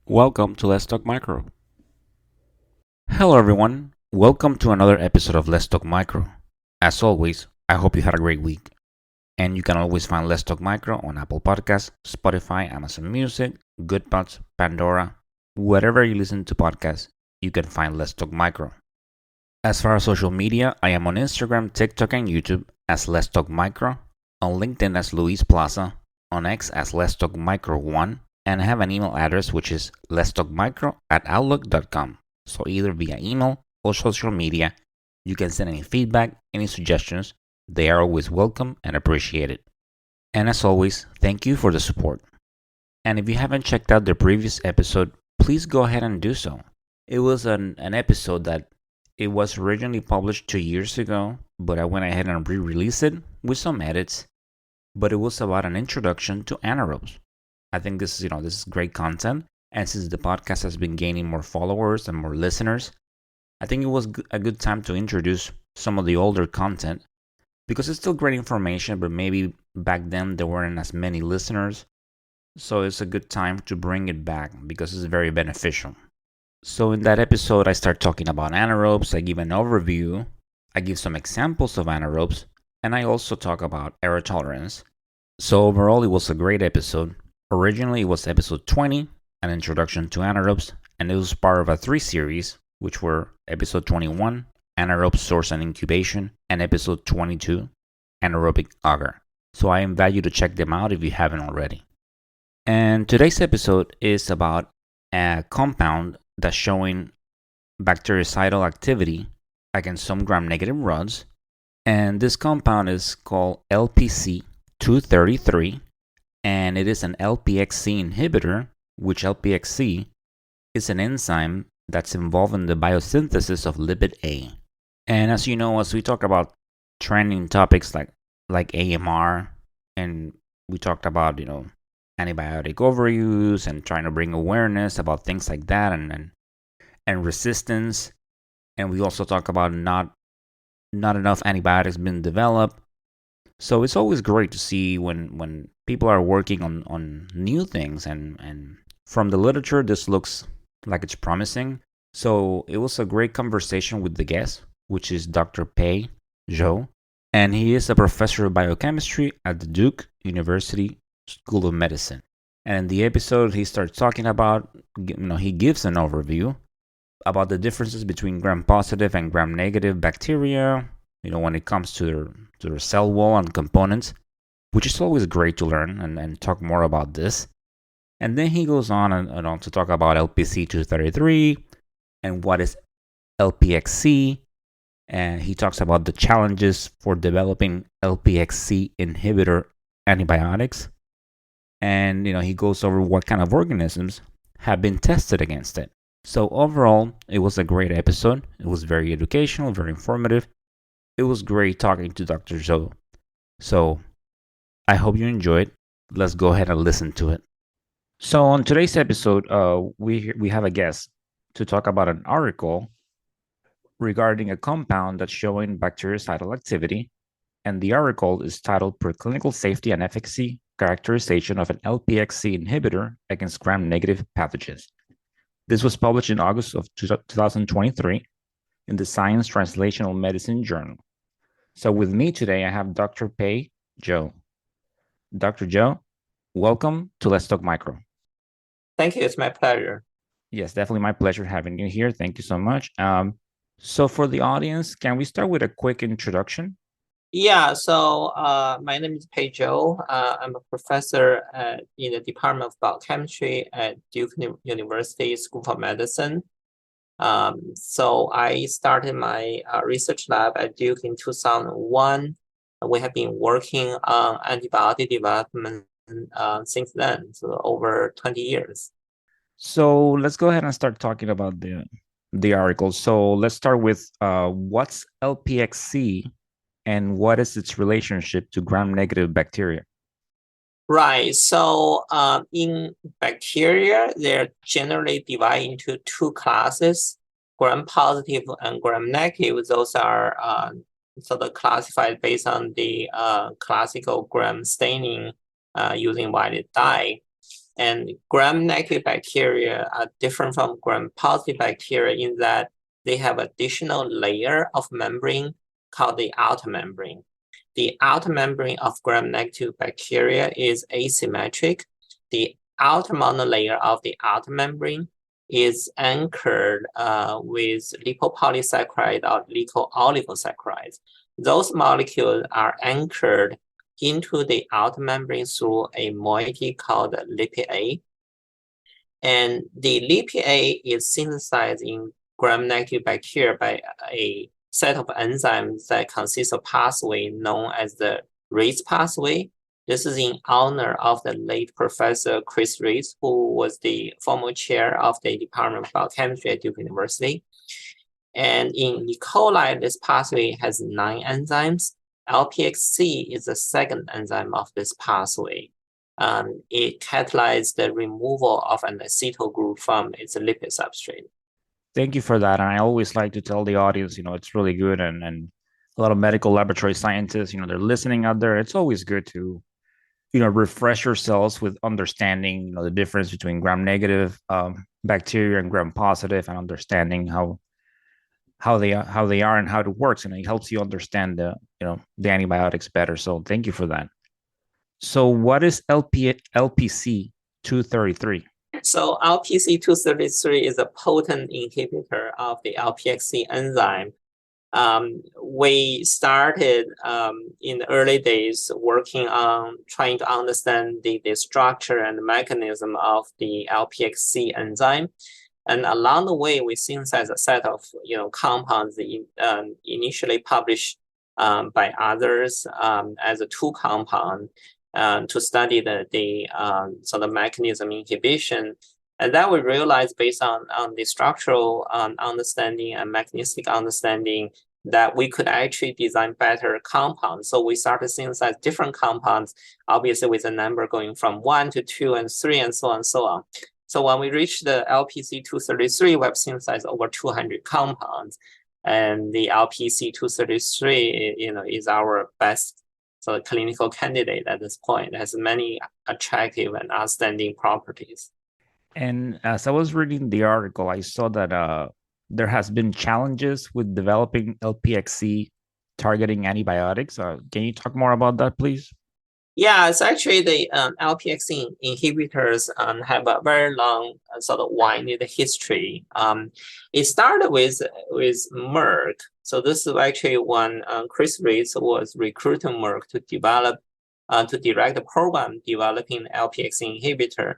Welcome to Let's Talk Micro. Hello, everyone. Welcome to another episode of Let's Talk Micro. As always, I hope you had a great week. And you can always find Let's Talk Micro on Apple Podcasts, Spotify, Amazon Music, Goodpods, Pandora. Wherever you listen to podcasts, you can find Let's Talk Micro. As far as social media, I am on Instagram, TikTok, and YouTube as Let's Talk Micro, on LinkedIn as Luis Plaza, on X as Let's Talk Micro 1, and I have an email address which is letstalkmicro@outlook.com. So either via email or social media, you can send any feedback, any suggestions. They are always welcome and appreciated. And as always, thank you for the support. And if you haven't checked out the previous episode, please go ahead and do so. It was an episode that it was originally published 2 years ago, but I went ahead and re-released it with some edits. But it was about an introduction to anaerobes. I think this is great content, and since the podcast has been gaining more followers and more listeners, I think it was a good time to introduce some of the older content because it's still great information, but maybe back then there weren't as many listeners, so it's a good time to bring it back because it's very beneficial. So in that episode, I start talking about anaerobes, I give an overview, I give some examples of anaerobes, and I also talk about error tolerance. So overall, it was a great episode. Originally, it was episode 20, an introduction to anaerobes, and it was part of a 3 series, which were episode 21, anaerobe source and incubation, and episode 22, anaerobic agar. So I invite you to check them out if you haven't already. And today's episode is about a compound that's showing bactericidal activity against some gram-negative rods, and this compound is called LPC-233, and it is an LpxC inhibitor, which LpxC is an enzyme that's involved in the biosynthesis of lipid A. And as you know, as we talk about trending topics like AMR, and we talked about antibiotic overuse and trying to bring awareness about things like that and resistance, and we also talk about not enough antibiotics being developed. So it's always great to see when people are working on new things, and from the literature, this looks like it's promising. So it was a great conversation with the guest, which is Dr. Pei Zhou, and he is a professor of biochemistry at the Duke University School of Medicine. And in the episode, he starts talking about, he gives an overview about the differences between gram-positive and gram-negative bacteria, when it comes to their cell wall and components, which is always great to learn and talk more about this. And then he goes on and on to talk about LPC-233 and what is LpxC, and he talks about the challenges for developing LpxC inhibitor antibiotics, and he goes over what kind of organisms have been tested against it. So overall, it was a great episode. It was very educational, very informative. It was great talking to Dr. Zhou. So I hope you enjoyed. Let's go ahead and listen to it. So on today's episode, we have a guest to talk about an article regarding a compound that's showing bactericidal activity, and the article is titled "Preclinical Safety and Efficacy Characterization of an LpxC Inhibitor Against Gram-Negative Pathogens." This was published in August of 2023 in the Science Translational Medicine Journal. So with me today, I have Dr. Pei Zhou. Dr. Zhou, welcome to Let's Talk Micro. Thank you. It's my pleasure. Yes, definitely my pleasure having you here. Thank you so much. So for the audience, can we start with a quick introduction? Yeah, so my name is Pei Zhou. I'm a professor in the Department of Biochemistry at Duke University School of Medicine. So I started my research lab at Duke in 2001. We have been working on antibiotic development since then, so over 20 years. So let's go ahead and start talking about the article. So let's start with what's LpxC and what is its relationship to gram-negative bacteria? Right. So in bacteria, they're generally divided into two classes, gram-positive and gram-negative. Those are sort of classified based on the classical gram staining using violet dye. And gram-negative bacteria are different from gram-positive bacteria in that they have additional layer of membrane called the outer membrane. The outer membrane of gram-negative bacteria is asymmetric. The outer monolayer of the outer membrane is anchored with lipopolysaccharide or lipooligosaccharide. Those molecules are anchored into the outer membrane through a moiety called LpA. And the LpA is synthesized in gram-negative bacteria by a set of enzymes that consists of pathway known as the Reitz pathway. This is in honor of the late Professor Chris Reitz, who was the former chair of the Department of Biochemistry at Duke University. And in E. coli, this pathway has 9 enzymes. LpxC is the second enzyme of this pathway. It catalyzes the removal of an acetyl group from its lipid substrate. Thank you for that. And I always like to tell the audience, it's really good. And a lot of medical laboratory scientists, they're listening out there. It's always good to, refresh yourselves with understanding, the difference between gram-negative bacteria and gram-positive, and understanding how they are and how it works, and it helps you understand the antibiotics better. So thank you for that. So what is LPC-233? So LPC-233 is a potent inhibitor of the LpxC enzyme. We started in the early days working on trying to understand the structure and mechanism of the LpxC enzyme. And along the way, we synthesized a set of compounds initially published by others as a 2 compound to study the sort of mechanism inhibition. And then we realized, based on the structural understanding and mechanistic understanding, that we could actually design better compounds. So we started to synthesize different compounds, obviously with a number going from 1 to 2 and 3 and so on and so on. So when we reached the LPC-233, we have synthesized over 200 compounds. And the LPC-233 is our best clinical candidate at this point. It has many attractive and outstanding properties. And as I was reading the article, I saw that there has been challenges with developing LpxC targeting antibiotics. Can you talk more about that, please? Yeah, it's actually the LpxC inhibitors have a very long sort of winding history. It started with Merck. So this is actually when Chris Reitz was recruiting Merck to develop, to direct the program developing LpxC inhibitor.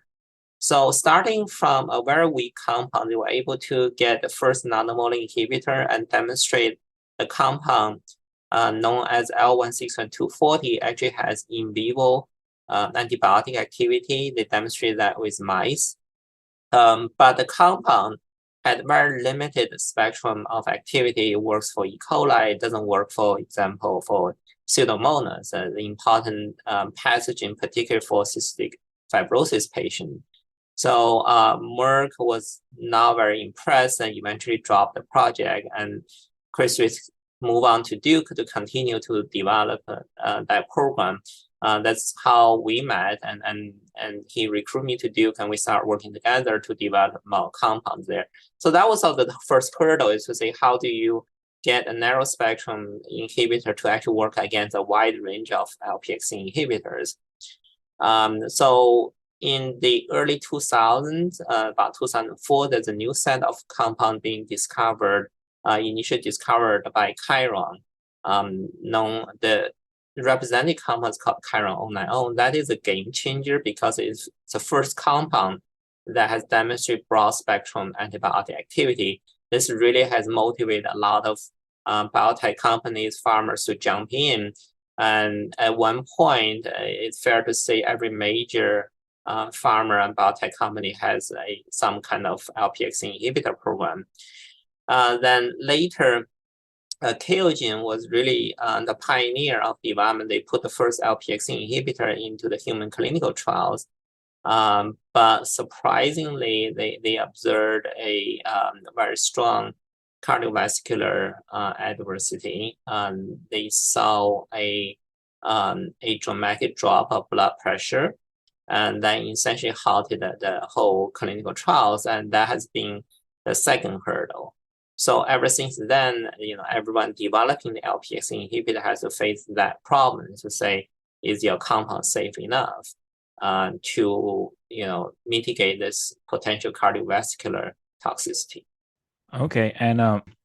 So starting from a very weak compound, they were able to get the first nanomolar inhibitor and demonstrate the compound known as L161-240 actually has in vivo antibiotic activity. They demonstrated that with mice. But the compound had very limited spectrum of activity. It works for E. coli. It doesn't work, for example, for Pseudomonas, an important pathogen, particularly for cystic fibrosis patients. So Merck was not very impressed and eventually dropped the project. And Chris Reitz moved on to Duke to continue to develop that program. That's how we met, and he recruited me to Duke, and we started working together to develop more compounds there. So that was the first hurdle, is to say, how do you get a narrow spectrum inhibitor to actually work against a wide range of LpxC inhibitors. So in the early 2000s, about 2004, there's a new set of compound being discovered, initially discovered by Chiron, the representative compound is called Chiron 090. That is a game changer because it's the first compound that has demonstrated broad spectrum antibiotic activity. This really has motivated a lot of biotech companies, farmers to jump in. And at one point, it's fair to say every major pharma and biotech company has some kind of LpxC inhibitor program. Then later, Keogen was really the pioneer of development. They put the first LpxC inhibitor into the human clinical trials. But surprisingly, they observed a very strong cardiovascular adversity. They saw a dramatic drop of blood pressure. and then essentially halted the whole clinical trials, and that has been the second hurdle. So ever since then, everyone developing the LpxC inhibitor has to face that problem to say, is your compound safe enough to mitigate this potential cardiovascular toxicity? Okay, and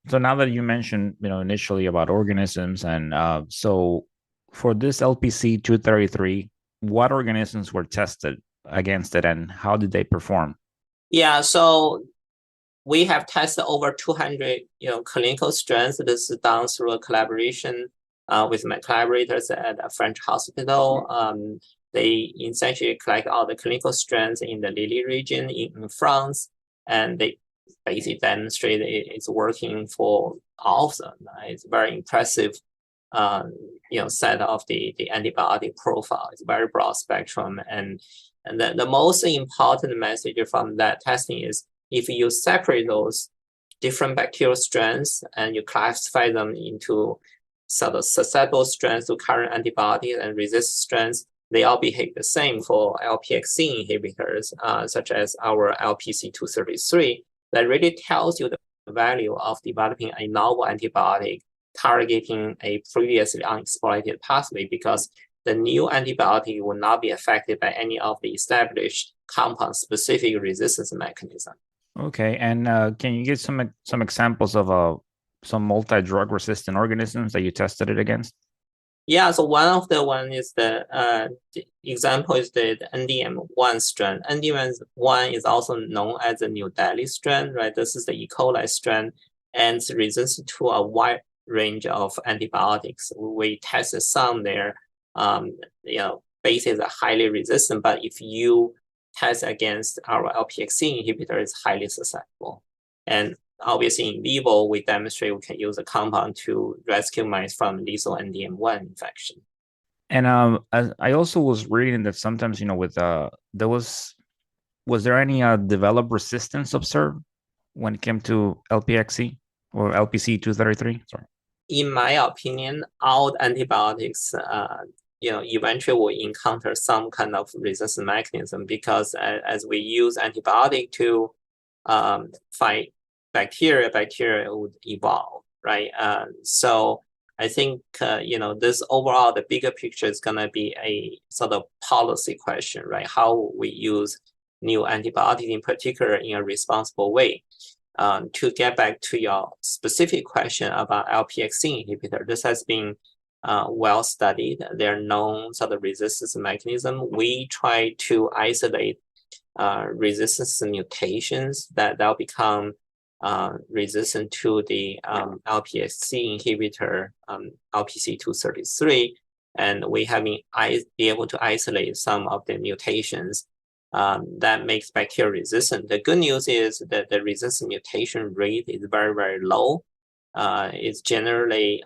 so now that you mentioned, initially about organisms, and so for this LPC-233, what organisms were tested against it, and how did they perform? Yeah, so we have tested over 200, clinical strains. This is done through a collaboration with my collaborators at a French hospital. They essentially collect all the clinical strains in the Lille region in France, and they basically demonstrate it's working for all of them. It's very impressive, set of the antibiotic profile. It's very broad spectrum, and the most important message from that testing is, if you separate those different bacterial strains and you classify them into sort of susceptible strains to current antibiotics and resistant strains, they all behave the same for LpxC inhibitors, such as our LPC-233. That really tells you the value of developing a novel antibiotic targeting a previously unexploited pathway, because the new antibiotic will not be affected by any of the established compound-specific resistance mechanism. Okay, and can you give some examples of some multi-drug resistant organisms that you tested it against? Yeah, so one of the example is the NDM1 strain. NDM1 is also known as the New Delhi strain, right? This is the E. coli strain, and it's resistant to a wide range of antibiotics. We tested some there. Bases are highly resistant, but if you test against our LpxC inhibitor, it's highly susceptible. And obviously, in vivo, we demonstrate we can use a compound to rescue mice from lethal NDM1 infection. And I also was reading that sometimes, with was there any developed resistance observed when it came to LpxC or LPC-233? Sorry. In my opinion, all antibiotics, eventually will encounter some kind of resistance mechanism, because as we use antibiotic to fight bacteria would evolve, right? So I think, this overall, the bigger picture is going to be a sort of policy question, right? How we use new antibiotics, in particular, in a responsible way. To get back to your specific question about LpxC inhibitor, this has been well studied. There are known sort of resistance mechanism. We try to isolate resistance mutations that'll become resistant to the LpxC inhibitor, LPC-233, and we have been able to isolate some of the mutations that makes bacteria resistant. The good news is that the resistance mutation rate is very, very low. It's generally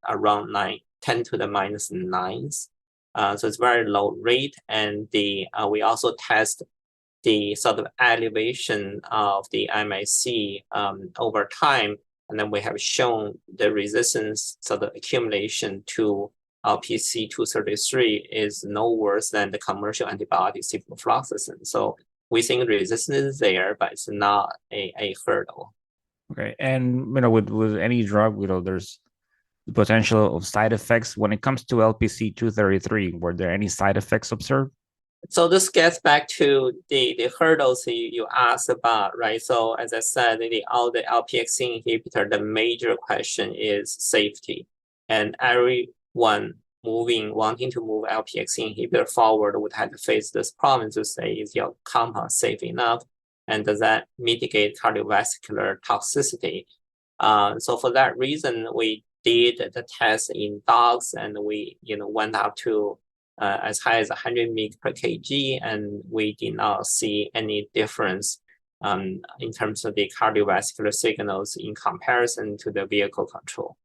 around 10 to the minus 9s. So it's very low rate, and we also test the sort of elevation of the MIC over time, and then we have shown the resistance sort of accumulation to LPC-233 is no worse than the commercial antibiotic ciprofloxacin. So we think resistance is there, but it's not a hurdle. Okay, and with any drug, there's the potential of side effects. When it comes to LPC-233, were there any side effects observed? So this gets back to the hurdles you asked about, right? So as I said, all the LpxC inhibitor, the major question is safety. And everyone wanting to move LpxC inhibitor forward would have to face this problem to say, is your compound safe enough? And does that mitigate cardiovascular toxicity? So for that reason, we did the test in dogs, and we went up to as high as 100 mg per kg, and we did not see any difference in terms of the cardiovascular signals in comparison to the vehicle control.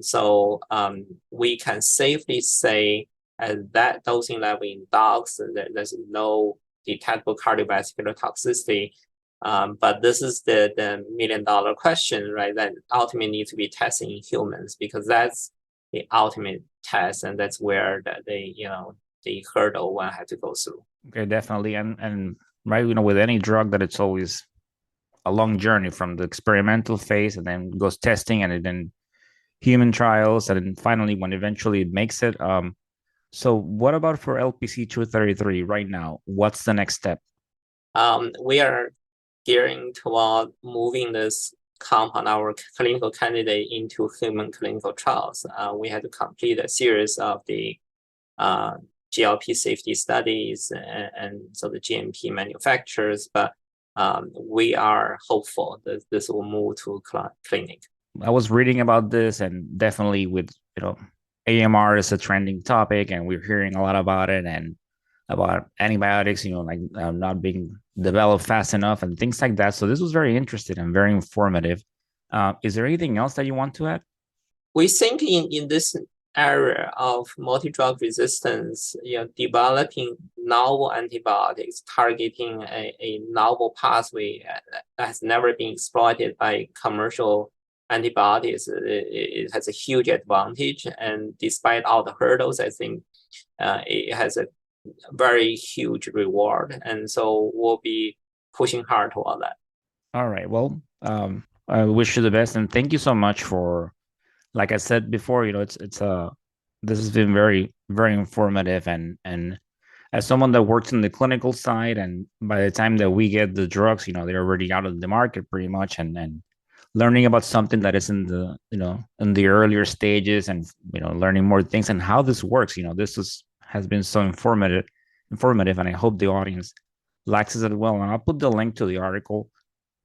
So we can safely say at that dosing level in dogs, there's no detectable cardiovascular toxicity. But this is the $1 million question, right? That ultimately needs to be tested in humans, because that's the ultimate test, and that's where the hurdle one had to go through. Okay, definitely. And right, with any drug that it's always a long journey from the experimental phase and then goes testing and then human trials and then finally when eventually it makes it. So what about for LPC-233 right now? What's the next step? We are gearing toward moving this compound, our clinical candidate, into human clinical trials. We had to complete a series of the GLP safety studies and so the GMP manufacturers, but we are hopeful that this will move to clinic. I was reading about this, and definitely with AMR is a trending topic, and we're hearing a lot about it and about antibiotics, like not being developed fast enough and things like that. So this was very interesting and very informative. Is there anything else that you want to add? We think in this area of multi-drug resistance, developing novel antibiotics targeting a novel pathway that has never been exploited by commercial antibiotics, it has a huge advantage. And despite all the hurdles, I think it has a very huge reward. And so we'll be pushing hard toward that. All right. Well, I wish you the best, and thank you so much for, like I said before, this has been very, very informative, and as someone that works in the clinical side, and by the time that we get the drugs, they're already out of the market pretty much, and learning about something that is in the in the earlier stages, and learning more things and how this works. Has been so informative, and I hope the audience likes it as well. And I'll put the link to the article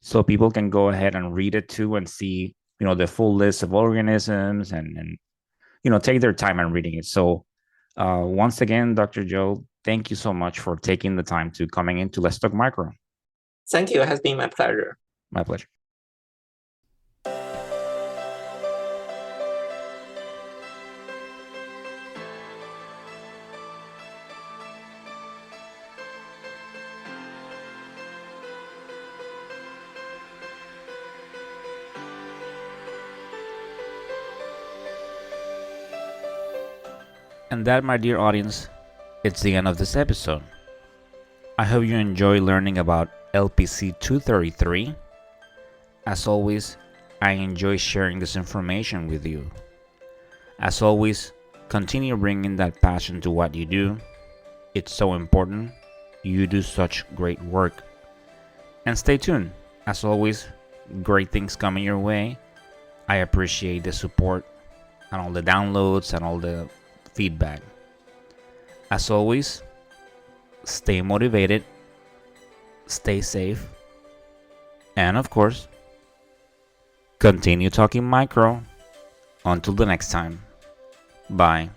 so people can go ahead and read it too and see the full list of organisms, and take their time and reading it. So once again, Dr. Zhou, thank you so much for taking the time to coming into Let's Talk Micro. Thank you. It has been my pleasure. My pleasure. And that, my dear audience, it's the end of this episode. I hope you enjoy learning about LPC-233. As always, I enjoy sharing this information with you. As always, continue bringing that passion to what you do. It's so important. You do such great work. And stay tuned. As always, great things coming your way. I appreciate the support and all the downloads and all the feedback. As always, stay motivated, stay safe, and of course, continue talking micro. Until the next time, bye.